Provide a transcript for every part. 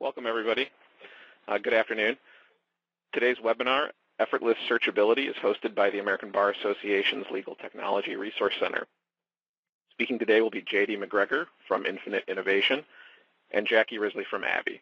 Welcome, everybody. Good afternoon. Today's webinar, Effortless Searchability, is hosted by the American Bar Association's Legal Technology Resource Center. Speaking today will be J.D. McGregor from Infinite Innovation and Jackie Risley from ABBYY.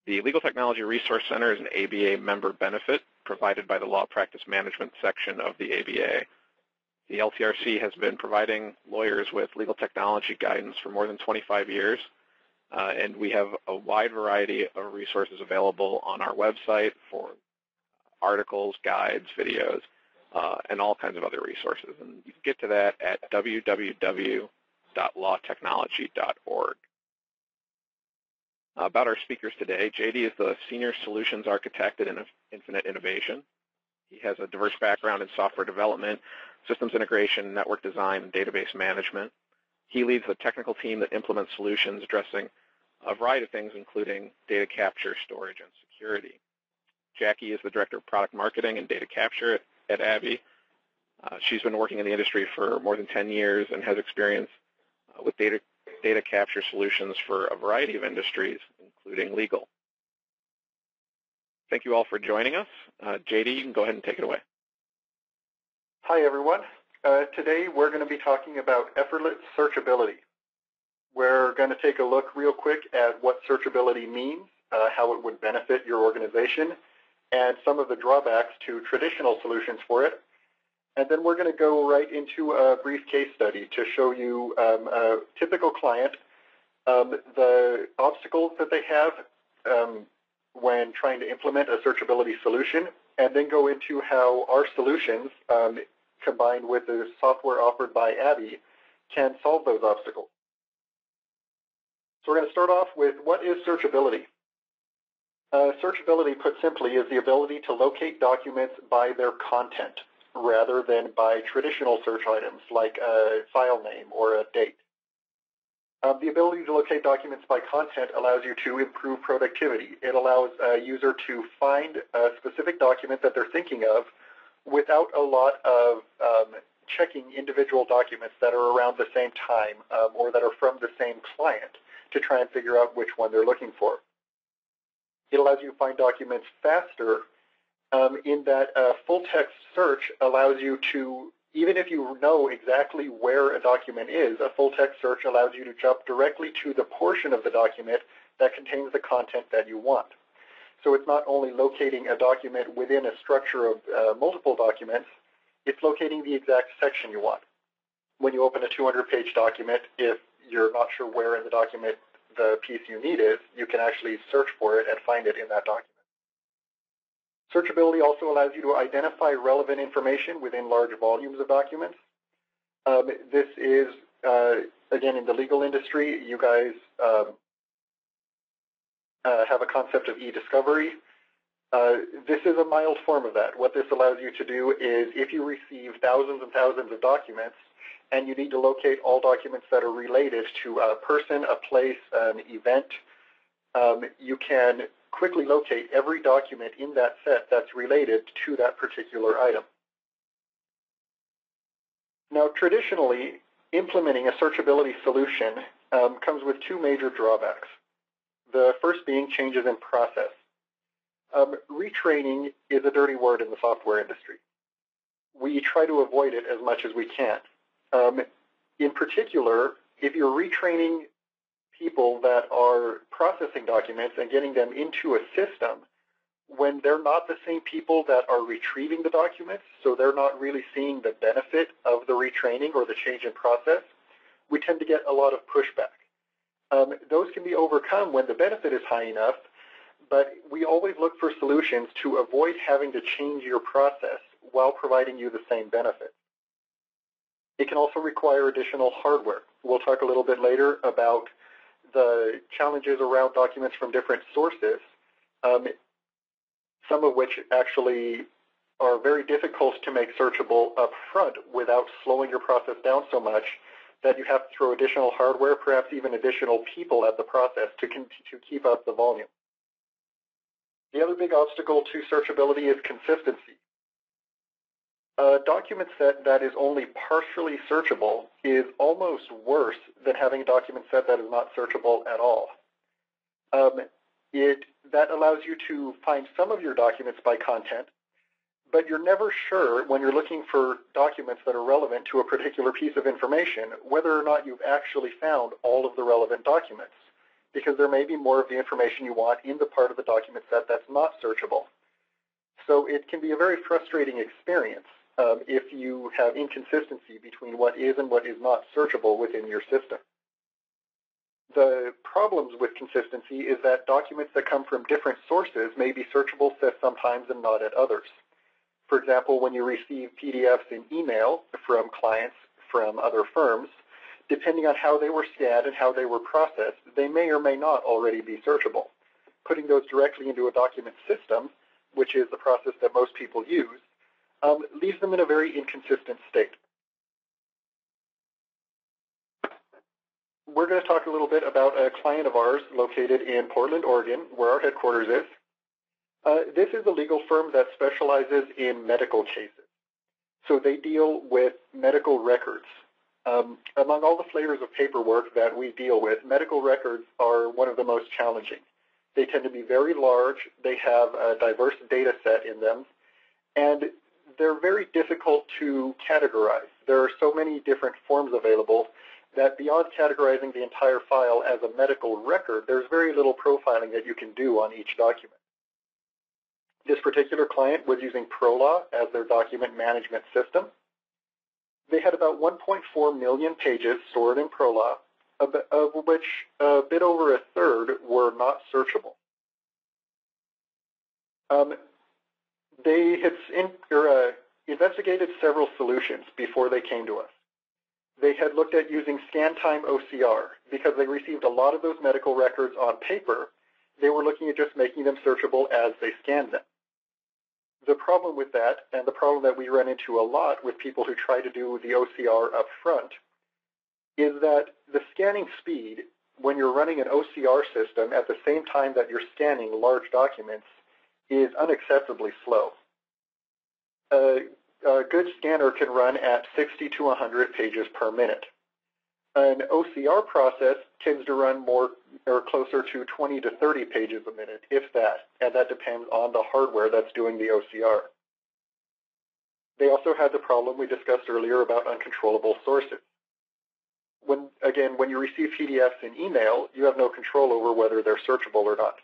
The Legal Technology Resource Center is an ABA member benefit provided by the Law Practice Management section of the ABA. The LTRC has been providing lawyers with legal technology guidance for more than 25 years. And we have a wide variety of resources available on our website for articles, guides, videos, and all kinds of other resources. And you can get to that at www.lawtechnology.org. About our speakers today, JD is the Senior Solutions Architect at Infinite Innovation. He has a diverse background in software development, systems integration, network design, and database management. He leads the technical team that implements solutions addressing a variety of things, including data capture, storage, and security. Jackie is the Director of Product Marketing and Data Capture at ABBYY. She's been working in the industry for more than 10 years and has experience with data capture solutions for a variety of industries, including legal. Thank you all for joining us. JD, you can go ahead and take it away. Hi, everyone. Today we're going to be talking about effortless searchability. We're going to take a look real quick at what searchability means, how it would benefit your organization, and some of the drawbacks to traditional solutions for it. And then we're going to go right into a brief case study to show you a typical client, the obstacles that they have when trying to implement a searchability solution, and then go into how our solutions, combined with the software offered by ABBYY, can solve those obstacles. So we're going to start off with what is searchability. Searchability, put simply, is the ability to locate documents by their content rather than by traditional search items like a file name or a date. The ability to locate documents by content allows you to improve productivity. It allows a user to find a specific document that they're thinking of without a lot of checking individual documents that are around the same time or that are from the same client to try and figure out which one they're looking for. It allows you to find documents faster in that full text search allows you to, even if you know exactly where a document is, a full text search allows you to jump directly to the portion of the document that contains the content that you want. So it's not only locating a document within a structure of multiple documents, it's locating the exact section you want. When you open a 200-page document, if you're not sure where in the document the piece you need is, you can actually search for it and find it in that document. Searchability also allows you to identify relevant information within large volumes of documents. This is, again, in the legal industry, you guys have a concept of e-discovery. This is a mild form of that. What this allows you to do is if you receive thousands and thousands of documents and you need to locate all documents that are related to a person, a place, an event, you can quickly locate every document in that set that's related to that particular item. Now, traditionally, implementing a searchability solution comes with two major drawbacks. The first being changes in process. Retraining is a dirty word in the software industry. We try to avoid it as much as we can. In particular, if you're retraining people that are processing documents and getting them into a system when they're not the same people that are retrieving the documents, so they're not really seeing the benefit of the retraining or the change in process, we tend to get a lot of pushback. Those can be overcome when the benefit is high enough, but we always look for solutions to avoid having to change your process while providing you the same benefit. It can also require additional hardware. We'll talk a little bit later about the challenges around documents from different sources, some of which actually are very difficult to make searchable up front without slowing your process down so much that you have to throw additional hardware, perhaps even additional people at the process to keep up the volume. The other big obstacle to searchability is consistency. A document set that is only partially searchable is almost worse than having a document set that is not searchable at all. That allows you to find some of your documents by content, but you're never sure when you're looking for documents that are relevant to a particular piece of information whether or not you've actually found all of the relevant documents, because there may be more of the information you want in the part of the document set that's not searchable. So it can be a very frustrating experience if you have inconsistency between what is and what is not searchable within your system. The problems with consistency is that documents that come from different sources may be searchable at sometimes and not at others. For example, when you receive PDFs in email from clients from other firms, depending on how they were scanned and how they were processed, they may or may not already be searchable. Putting those directly into a document system, which is the process that most people use, leaves them in a very inconsistent state. We're going to talk a little bit about a client of ours located in Portland, Oregon, where our headquarters is. This is a legal firm that specializes in medical cases. So they deal with medical records. Among all the flavors of paperwork that we deal with, medical records are one of the most challenging. They tend to be very large, they have a diverse data set in them, and they're very difficult to categorize. There are so many different forms available that beyond categorizing the entire file as a medical record, there's very little profiling that you can do on each document. This particular client was using ProLaw as their document management system. They had about 1.4 million pages stored in ProLaw, of which a bit over a third were not searchable. They had investigated several solutions before they came to us. They had looked at using scan-time OCR. Because they received a lot of those medical records on paper, they were looking at just making them searchable as they scanned them. The problem with that, and the problem that we run into a lot with people who try to do the OCR up front, is that the scanning speed, when you're running an OCR system at the same time that you're scanning large documents, is unacceptably slow. A good scanner can run at 60 to 100 pages per minute. An OCR process tends to run more or closer to 20 to 30 pages a minute, if that, and that depends on the hardware that's doing the OCR. They also had the problem we discussed earlier about uncontrollable sources. When you receive PDFs in email, you have no control over whether they're searchable or not.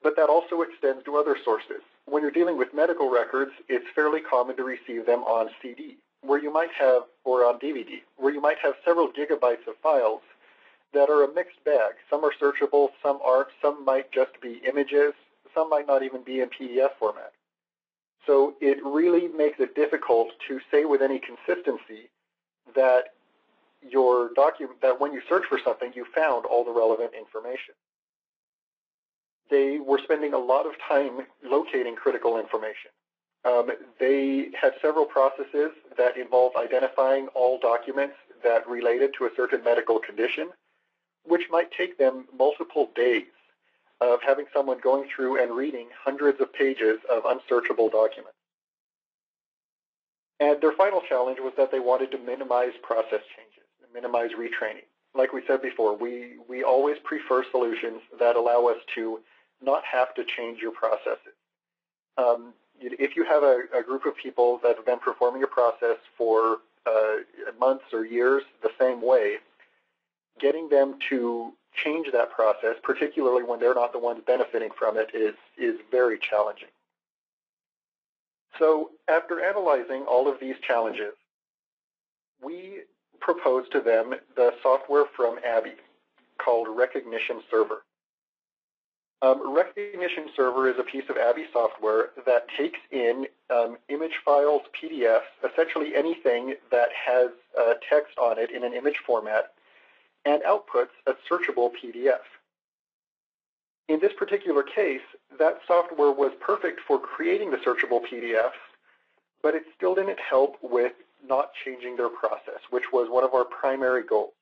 But that also extends to other sources. When you're dealing with medical records, it's fairly common to receive them on CD, where you might have, or on DVD, where you might have several gigabytes of files that are a mixed bag. Some are searchable, some aren't, some might just be images, some might not even be in PDF format. So it really makes it difficult to say with any consistency that your document, that when you search for something, you found all the relevant information. They were spending a lot of time locating critical information. They had several processes that involved identifying all documents that related to a certain medical condition, which might take them multiple days of having someone going through and reading hundreds of pages of unsearchable documents. And their final challenge was that they wanted to minimize process changes and minimize retraining. Like we said before, we always prefer solutions that allow us to not have to change your processes. If you have a group of people that have been performing a process for months or years the same way, getting them to change that process, particularly when they're not the ones benefiting from it, is very challenging. So after analyzing all of these challenges, we proposed to them the software from ABBYY called Recognition Server. Recognition Server is a piece of ABBYY software that takes in image files, PDFs, essentially anything that has text on it in an image format, and outputs a searchable PDF. In this particular case, that software was perfect for creating the searchable PDFs, but it still didn't help with not changing their process, which was one of our primary goals.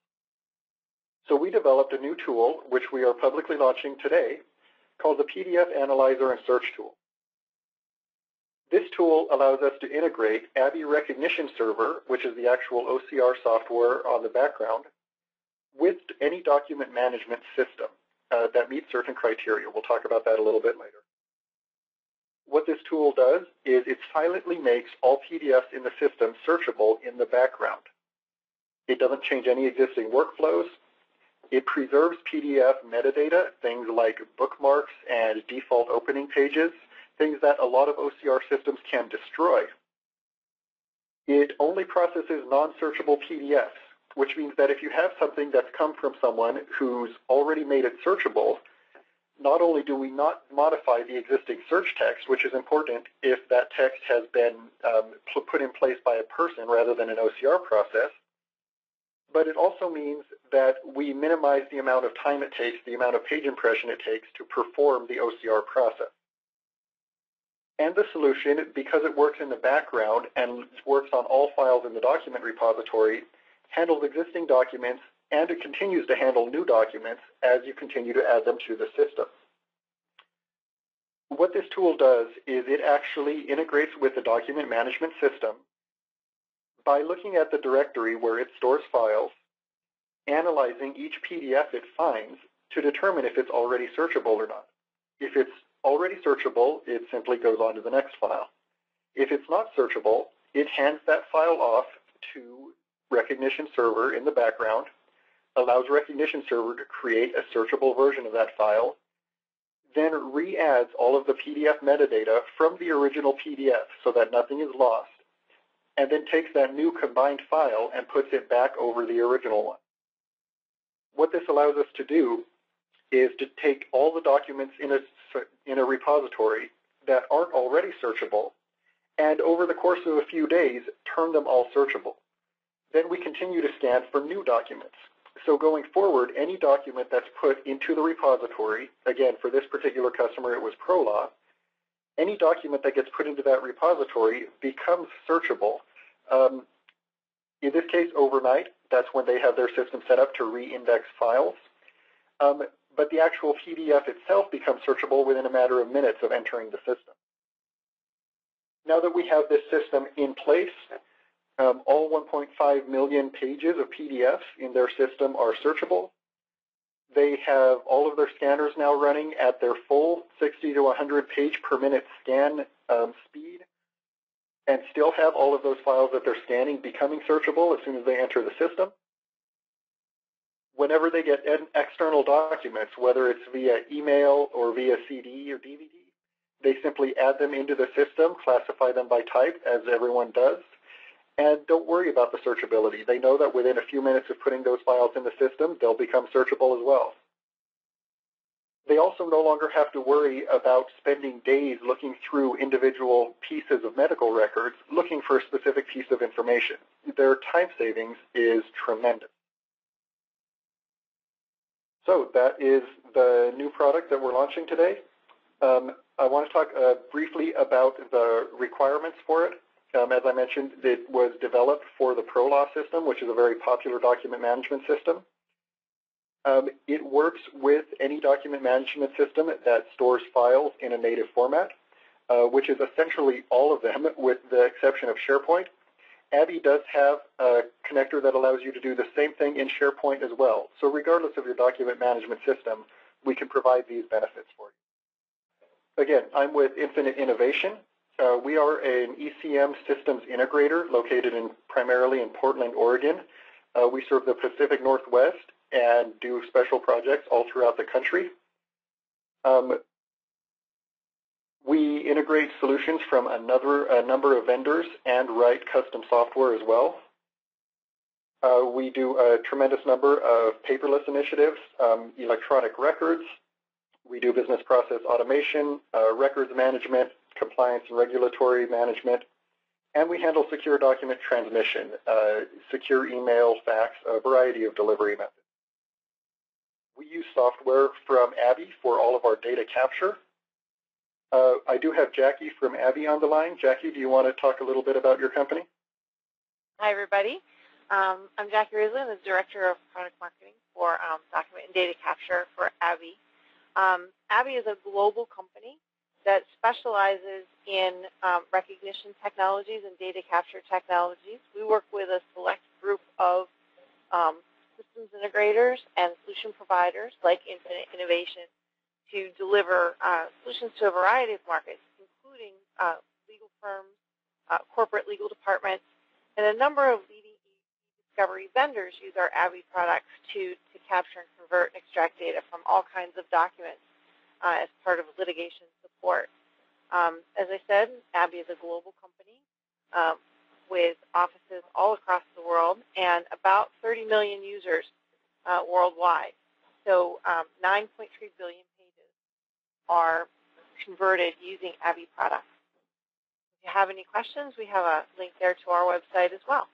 So we developed a new tool, which we are publicly launching today, called the PDF Analyzer and Search Tool. This tool allows us to integrate ABBYY Recognition Server, which is the actual OCR software on the background, with any document management system. that meet certain criteria. We'll talk about that a little bit later. What this tool does is it silently makes all PDFs in the system searchable in the background. It doesn't change any existing workflows. It preserves PDF metadata, things like bookmarks and default opening pages, things that a lot of OCR systems can destroy. It only processes non-searchable PDFs, which means that if you have something that's come from someone who's already made it searchable, not only do we not modify the existing search text, which is important if that text has been put in place by a person rather than an OCR process, but it also means that we minimize the amount of time it takes, the amount of page impression it takes to perform the OCR process. And the solution, because it works in the background and works on all files in the document repository, handles existing documents, and it continues to handle new documents as you continue to add them to the system. What this tool does is it actually integrates with the document management system by looking at the directory where it stores files, analyzing each PDF it finds to determine if it's already searchable or not. If it's already searchable, it simply goes on to the next file. If it's not searchable, it hands that file off to Recognition Server in the background, allows Recognition Server to create a searchable version of that file, then re-adds all of the PDF metadata from the original PDF so that nothing is lost, and then takes that new combined file and puts it back over the original one. What this allows us to do is to take all the documents in a repository that aren't already searchable, and over the course of a few days, turn them all searchable. Then we continue to scan for new documents. So going forward, any document that's put into the repository, again, for this particular customer, it was ProLaw, any document that gets put into that repository becomes searchable. In this case, overnight, that's when they have their system set up to re-index files. But the actual PDF itself becomes searchable within a matter of minutes of entering the system. Now that we have this system in place, all 1.5 million pages of PDFs in their system are searchable. They have all of their scanners now running at their full 60 to 100 page per minute scan speed, and still have all of those files that they're scanning becoming searchable as soon as they enter the system. Whenever they get external documents, whether it's via email or via CD or DVD, they simply add them into the system, classify them by type, as everyone does, and don't worry about the searchability. They know that within a few minutes of putting those files in the system, they'll become searchable as well. They also no longer have to worry about spending days looking through individual pieces of medical records, looking for a specific piece of information. Their time savings is tremendous. So that is the new product that we're launching today. I want to talk briefly about the requirements for it. As I mentioned, it was developed for the ProLaw system, which is a very popular document management system. It works with any document management system that stores files in a native format, which is essentially all of them with the exception of SharePoint. ABBYY does have a connector that allows you to do the same thing in SharePoint as well. So regardless of your document management system, we can provide these benefits for you. Again, I'm with Infinite Innovation. We are an ECM systems integrator located primarily in Portland, Oregon. We serve the Pacific Northwest and do special projects all throughout the country. We integrate solutions from a number of vendors and write custom software as well. We do a tremendous number of paperless initiatives, electronic records. We do business process automation, records management, compliance and regulatory management, and we handle secure document transmission, secure email, fax, a variety of delivery methods. We use software from ABBYY for all of our data capture. I do have Jackie from ABBYY on the line. Jackie, do you want to talk a little bit about your company? Hi, everybody. I'm Jackie Risley. I'm the Director of Product Marketing for Document and Data Capture for ABBYY. ABBYY is a global company that specializes in recognition technologies and data capture technologies. We work with a select group of systems integrators and solution providers like Infinite Innovation to deliver solutions to a variety of markets, including legal firms, corporate legal departments, and a number of leading e-discovery vendors use our ABBYY products to capture and convert and extract data from all kinds of documents as part of litigation support. As I said, ABBYY is a global company with offices all across the world and about 30 million users worldwide. So 9.3 billion pages are converted using ABBYY products. If you have any questions, we have a link there to our website as well.